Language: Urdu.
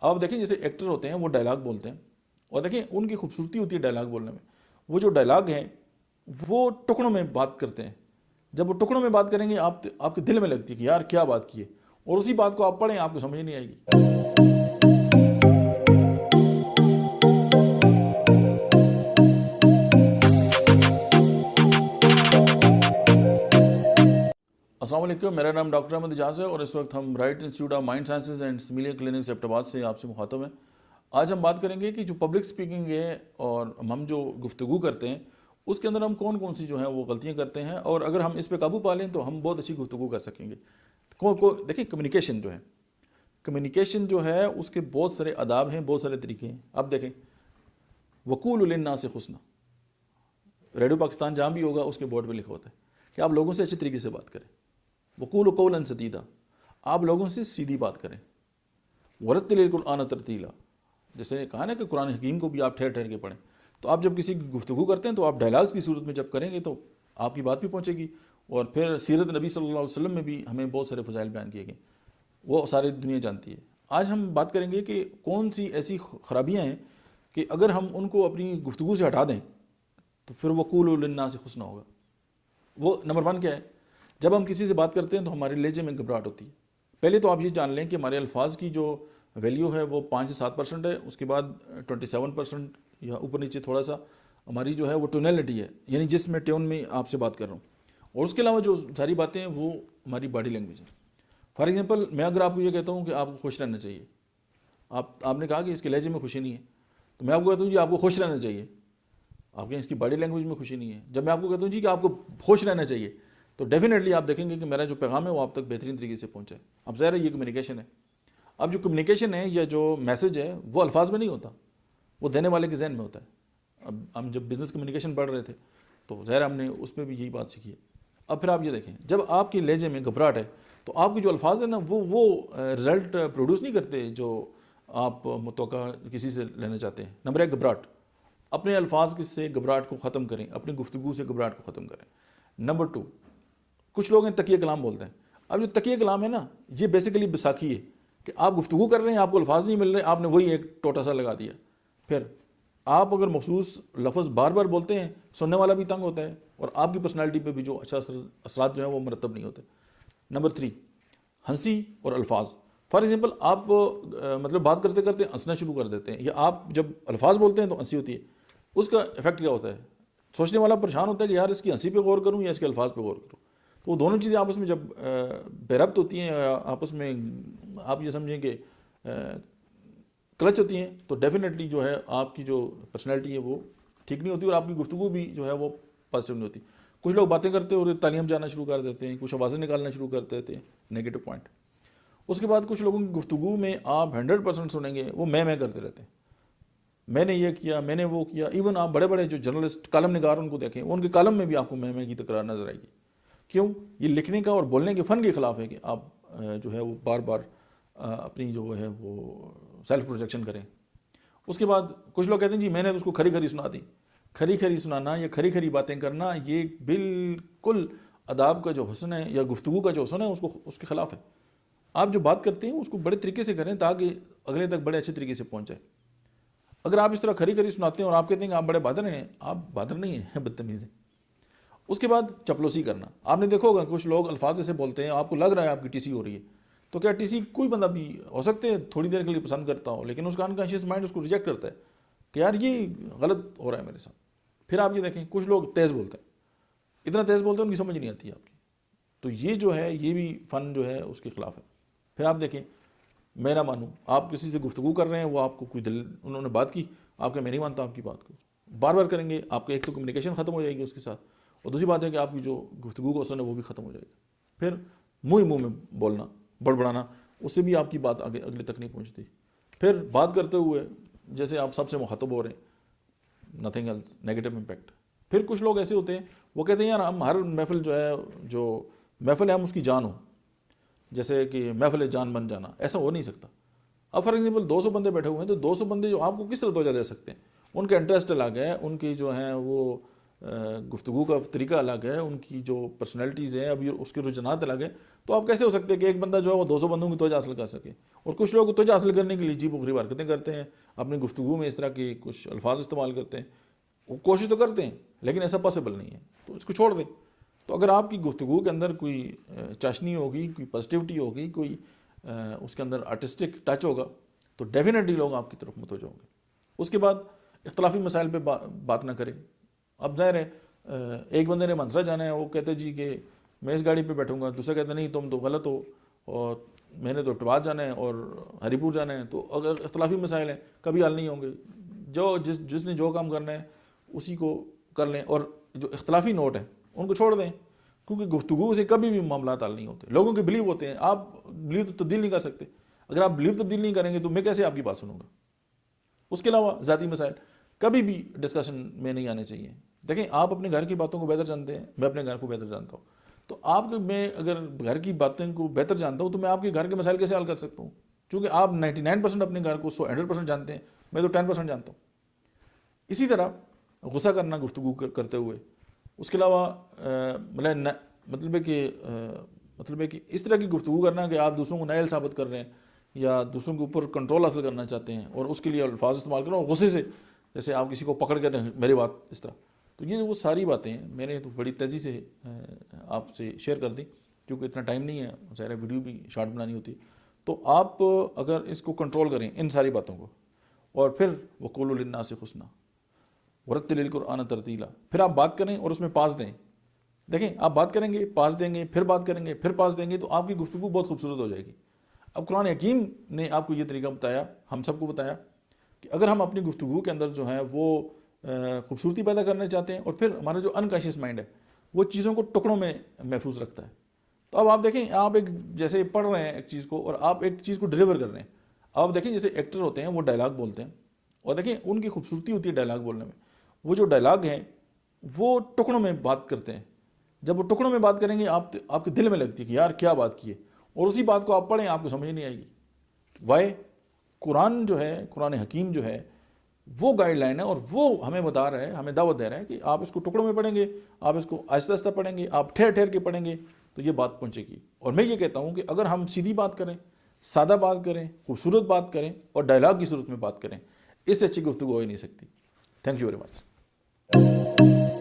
اب آپ دیکھیں جیسے ایکٹر ہوتے ہیں وہ ڈائلاگ بولتے ہیں اور دیکھیں ان کی خوبصورتی ہوتی ہے ڈائلاگ بولنے میں. وہ جو ڈائلاگ ہیں وہ ٹکڑوں میں بات کرتے ہیں. جب وہ ٹکڑوں میں بات کریں گے آپ کے دل میں لگتی ہے کہ یار کیا بات کی ہے, اور اسی بات کو آپ پڑھیں آپ کو سمجھ نہیں آئے گی. السلام علیکم, میرا نام ڈاکٹر احمد اجاز ہے اور اس وقت ہم right institute of mind sciences and سمیلیا کلینک ایبٹ آباد سے آپ سے مخاطب ہیں. آج ہم بات کریں گے کہ جو پبلک سپیکنگ ہے اور ہم جو گفتگو کرتے ہیں اس کے اندر ہم کون کون سی جو ہیں وہ غلطیاں کرتے ہیں, اور اگر ہم اس پہ قابو پا لیں تو ہم بہت اچھی گفتگو کر سکیں گے. دیکھیں کمیونیکیشن جو ہے اس کے بہت سارے آداب ہیں, بہت سارے طریقے ہیں. اب دیکھیں وقول للناس حسنا, ریڈیو پاکستان جہاں بھی ہوگا اس کے بورڈ پہ لکھا ہوتا ہے کہ آپ لوگوں سے اچھے طریقے سے بات کریں. وقول قولا سدیدا, آپ لوگوں سے سیدھی بات کریں. ورتل القرآن ترتیلا, جیسے کہا نا کہ قرآن حکیم کو بھی آپ ٹھہر ٹھہر کے پڑھیں. تو آپ جب کسی کی گفتگو کرتے ہیں تو آپ ڈائلاگس کی صورت میں جب کریں گے تو آپ کی بات بھی پہنچے گی. اور پھر سیرت نبی صلی اللہ علیہ وسلم میں بھی ہمیں بہت سارے فضائل بیان کیے گئے, وہ ساری دنیا جانتی ہے. آج ہم بات کریں گے کہ کون سی ایسی خرابیاں ہیں کہ اگر ہم ان کو اپنی گفتگو سے ہٹا دیں تو پھر وقول للناس حسنا ہوگا. وہ نمبر 1 کیا ہے؟ جب ہم کسی سے بات کرتے ہیں تو ہمارے لہجے میں گھبراہٹ ہوتی ہے. پہلے تو آپ یہ جان لیں کہ ہمارے الفاظ کی جو ویلیو ہے وہ 5 سے 7% ہے. اس کے بعد 27% یا اوپر نیچے تھوڑا سا ہماری جو ہے وہ ٹونیلٹی ہے, یعنی جس میں ٹیون میں آپ سے بات کر رہا ہوں. اور اس کے علاوہ جو ساری باتیں ہیں وہ ہماری باڈی لینگویج ہے. فار ایگزامپل میں اگر آپ کو یہ کہتا ہوں کہ آپ کو خوش رہنا چاہیے, آپ نے کہا کہ اس کے لہجے میں خوشی نہیں ہے, تو میں آپ کو کہتا ہوں جی آپ کو خوش رہنا چاہیے, آپ کے اس کی باڈی لینگویج میں خوشی نہیں ہے. جب میں آپ کو کہتا ہوں جی کہ آپ کو خوش رہنا چاہیے تو ڈیفینیٹلی آپ دیکھیں گے کہ میرا جو پیغام ہے وہ آپ تک بہترین طریقے سے پہنچا ہے. اب ظاہر ہے یہ کمیونیکیشن ہے. اب جو کمیونیکیشن ہے یا جو میسج ہے وہ الفاظ میں نہیں ہوتا, وہ دینے والے کے ذہن میں ہوتا ہے. اب ہم جب بزنس کمیونیکیشن پڑھ رہے تھے تو ظاہر ہم نے اس میں بھی یہی بات سیکھی ہے. اب پھر آپ یہ دیکھیں جب آپ کے لہجے میں گھبراہٹ ہے تو آپ کے جو الفاظ ہیں نا وہ رزلٹ پروڈیوس نہیں کرتے جو آپ متوقع کسی سے لینا چاہتے ہیں. نمبر 1 گھبراہٹ, اپنے الفاظ سے گھبراہٹ کو ختم کریں, اپنی گفتگو سے گھبراہٹ کو ختم کریں. نمبر 2, کچھ لوگ ہیں تکیہ کلام بولتے ہیں. اب جو تکیہ کلام ہے نا یہ بیسیکلی بیساکھی ہے کہ آپ گفتگو کر رہے ہیں, آپ کو الفاظ نہیں مل رہے, آپ نے وہی ایک ٹوٹا سا لگا دیا. پھر آپ اگر مخصوص لفظ بار بار بولتے ہیں سننے والا بھی تنگ ہوتا ہے اور آپ کی پرسنالٹی پہ بھی جو اچھا اثرات جو ہیں وہ مرتب نہیں ہوتے. نمبر 3 ہنسی اور الفاظ. فار ایگزامپل آپ مطلب بات کرتے کرتے ہنسنا شروع کر دیتے ہیں, یا آپ جب الفاظ بولتے ہیں تو ہنسی ہوتی ہے. اس کا افیکٹ کیا ہوتا ہے؟ سوچنے والا پریشان ہوتا ہے کہ یار اس کی ہنسی پہ غور کروں یا اس کے الفاظ پہ غور کروں. تو وہ دونوں چیزیں آپس میں جب بے ربط ہوتی ہیں یا آپس میں آپ یہ سمجھیں کہ کلچ ہوتی ہیں تو ڈیفینیٹلی جو ہے آپ کی جو پرسنالٹی ہے وہ ٹھیک نہیں ہوتی اور آپ کی گفتگو بھی جو ہے وہ پازیٹیو نہیں ہوتی. کچھ لوگ باتیں کرتے اور تعلیم جانا شروع کر دیتے ہیں, کچھ آوازیں نکالنا شروع کر دیتے ہیں, نیگیٹو پوائنٹ. اس کے بعد کچھ لوگوں کی گفتگو میں آپ 100% سنیں گے وہ میں کرتے رہتے ہیں, میں نے یہ کیا, میں نے وہ کیا. ایون آپ بڑے بڑے جو جرنلسٹ کالم نگار ان کو دیکھیں, ان کے کالم میں بھی آپ کو میں کی تکرار نظر آئے گی. کیوں؟ یہ لکھنے کا اور بولنے کے فن کے خلاف ہے کہ آپ جو ہے وہ بار بار اپنی جو ہے وہ سیلف پروجیکشن کریں. اس کے بعد کچھ لوگ کہتے ہیں جی میں نے تو اس کو کھری کھری سنا دی. کھری کھری سنانا یا کھری کھری باتیں کرنا یہ بالکل اداب کا جو حسن ہے یا گفتگو کا جو حسن ہے اس کے خلاف ہے. آپ جو بات کرتے ہیں اس کو بڑے طریقے سے کریں تاکہ اگلے تک بڑے اچھے طریقے سے پہنچ جائے. اگر آپ اس طرح کھری کھری سناتے ہیں اور آپ کہتے ہیں کہ آپ بڑے بہادر ہیں, آپ بہادر نہیں ہیں, بدتمیز ہیں. اس کے بعد چپلوسی کرنا. آپ نے دیکھا ہوگا کچھ لوگ الفاظ ایسے بولتے ہیں آپ کو لگ رہا ہے آپ کی ٹی سی ہو رہی ہے, تو کیا ٹی سی کوئی بندہ بھی ہو سکتے ہیں تھوڑی دیر کے لیے پسند کرتا ہو, لیکن اس کا انکانشیس مائنڈ اس کو ریجیکٹ کرتا ہے کہ یار یہ غلط ہو رہا ہے میرے ساتھ. پھر آپ یہ دیکھیں کچھ لوگ تیز بولتے ہیں, اتنا تیز بولتے ہیں ان کی سمجھ نہیں آتی آپ کی. تو یہ جو ہے یہ بھی فن جو ہے اس کے خلاف ہے. پھر آپ دیکھیں میں نہ مانوں, آپ کسی سے گفتگو کر رہے ہیں, وہ آپ کو کوئی انہوں نے بات کی, آپ کہ میں نہیں مانتا آپ کی بات کو, بار بار کریں گے آپ کا ایک تو کمیونیکیشن ختم ہو جائے گی اس کے ساتھ, اور دوسری بات ہے کہ آپ کی جو گفتگو کا اثر ہے وہ بھی ختم ہو جائے گا. پھر منہ میں بولنا, بڑبڑانا, اس سے بھی آپ کی بات اگلے تک نہیں پہنچتی. پھر بات کرتے ہوئے جیسے آپ سب سے مخاطب ہو رہے ہیں, نتھنگ ایلس, نیگیٹو امپیکٹ. پھر کچھ لوگ ایسے ہوتے ہیں وہ کہتے ہیں یار ہم ہر محفل جو ہے جو محفل ہے ہم اس کی جان ہو, جیسے کہ محفل جان بن جانا. ایسا ہو نہیں سکتا. اب فار ایگزامپل 200 بندے بیٹھے ہوئے ہیں تو 200 بندے جو آپ کو کس طرح توجہ دے سکتے ہیں؟ ان کا انٹرسٹ الگ ہے, ان کی جو ہیں وہ گفتگو کا طریقہ الگ ہے، ان کی جو پرسنالٹیز ہیں ابھی اس کے رجحانات الگ ہیں، تو آپ کیسے ہو سکتے ہیں کہ ایک بندہ جو ہے وہ 200 بندوں کی توجہ حاصل کر سکے؟ اور کچھ لوگ توجہ حاصل کرنے کے لیے عجیب و غریب حرکتیں کرتے ہیں، اپنی گفتگو میں اس طرح کے کچھ الفاظ استعمال کرتے ہیں، وہ کوشش تو کرتے ہیں لیکن ایسا پاسبل نہیں ہے، تو اس کو چھوڑ دیں۔ تو اگر آپ کی گفتگو کے اندر کوئی چاشنی ہوگی، کوئی پازیٹیوٹی ہوگی، کوئی اس کے اندر آرٹسٹک ٹچ ہوگا، تو ڈیفینیٹلی لوگ آپ کی طرف متوجہ ہوں گے۔ اس کے بعد اختلافی مسائل پہ بات نہ کریں۔ اب ظاہر ہے ایک بندے نے منصا جانا ہے، وہ کہتے جی کہ میں اس گاڑی پہ بیٹھوں گا، دوسرا کہتا نہیں تم تو غلط ہو، اور میں نے تو اٹواد جانا ہے اور ہری پور جانا ہے۔ تو اگر اختلافی مسائل ہیں کبھی حل نہیں ہوں گے، جو جس نے جو کام کرنا ہے اسی کو کر لیں، اور جو اختلافی نوٹ ہیں ان کو چھوڑ دیں، کیونکہ گفتگو سے کبھی بھی معاملات حل نہیں ہوتے۔ لوگوں کے بلیو ہوتے ہیں، آپ بلیو تو تبدیل نہیں کر سکتے، اگر آپ بلیو تبدیل نہیں کریں گے تو میں کیسے آپ کی بات سنوں گا؟ اس کے علاوہ ذاتی مسائل کبھی بھی ڈسکشن میں نہیں آنے چاہیے۔ دیکھیں آپ اپنے گھر کی باتوں کو بہتر جانتے ہیں، میں اپنے گھر کو بہتر جانتا ہوں، تو میں اگر گھر کی باتیں کو بہتر جانتا ہوں تو میں آپ کے گھر کے مسائل کیسے حل کر سکتا ہوں؟ چونکہ آپ 99% اپنے گھر کو 100% جانتے ہیں، میں تو 10% جانتا ہوں۔ اسی طرح غصہ کرنا گفتگو کرتے ہوئے، اس کے علاوہ مطلب ہے کہ اس طرح کی گفتگو کرنا کہ آپ دوسروں کو نائل ثابت کر رہے ہیں یا دوسروں کے اوپر کنٹرول حاصل کرنا چاہتے ہیں اور اس کے لیے الفاظ استعمال کرنا اور غصے سے، جیسے آپ کسی کو پکڑ کے کہتے ہیں میری بات اس طرح، تو یہ وہ ساری باتیں ہیں میں نے تو بڑی تیزی سے آپ سے شیئر کر دی کیونکہ اتنا ٹائم نہیں ہے، ظاہر ویڈیو بھی شارٹ بنانی ہوتی، تو آپ اگر اس کو کنٹرول کریں ان ساری باتوں کو، اور پھر وقولوا للناس حسنا ورتل القرآن ترتیلا، پھر آپ بات کریں اور اس میں پاس دیں۔ دیکھیں آپ بات کریں گے، پاس دیں گے، پھر بات کریں گے، پھر پاس دیں گے، تو آپ کی گفتگو بہت خوبصورت ہو جائے گی۔ اب قرآن حکیم نے آپ کو یہ طریقہ بتایا، ہم سب کو بتایا کہ اگر ہم اپنی گفتگو کے اندر جو ہے وہ خوبصورتی پیدا کرنا چاہتے ہیں، اور پھر ہمارا جو انکانشیس مائنڈ ہے وہ چیزوں کو ٹکڑوں میں محفوظ رکھتا ہے، تو اب آپ دیکھیں آپ ایک جیسے پڑھ رہے ہیں ایک چیز کو اور آپ ایک چیز کو ڈیلیور کر رہے ہیں، آپ دیکھیں جیسے ایکٹر ہوتے ہیں وہ ڈائلاگ بولتے ہیں، اور دیکھیں ان کی خوبصورتی ہوتی ہے ڈائلاگ بولنے میں، وہ جو ڈائلاگ ہیں وہ ٹکڑوں میں بات کرتے ہیں، جب وہ ٹکڑوں میں بات کریں گے آپ کے دل میں لگتی ہے کہ یار کیا بات کی ہے، اور اسی بات کو آپ پڑھیں آپ کو سمجھ نہیں آئے گی۔ وائے قرآن جو ہے، قرآن حکیم جو ہے وہ گائیڈ لائن ہے، اور وہ ہمیں بتا رہا ہے، ہمیں دعوت دے رہا ہے کہ آپ اس کو ٹکڑوں میں پڑھیں گے، آپ اس کو آہستہ آہستہ پڑھیں گے، آپ ٹھہر ٹھہر کے پڑھیں گے تو یہ بات پہنچے گی۔ اور میں یہ کہتا ہوں کہ اگر ہم سیدھی بات کریں، سادہ بات کریں، خوبصورت بات کریں اور ڈائلاگ کی صورت میں بات کریں، اس سے اچھی گفتگو ہو ہی نہیں سکتی۔ Thank you very much.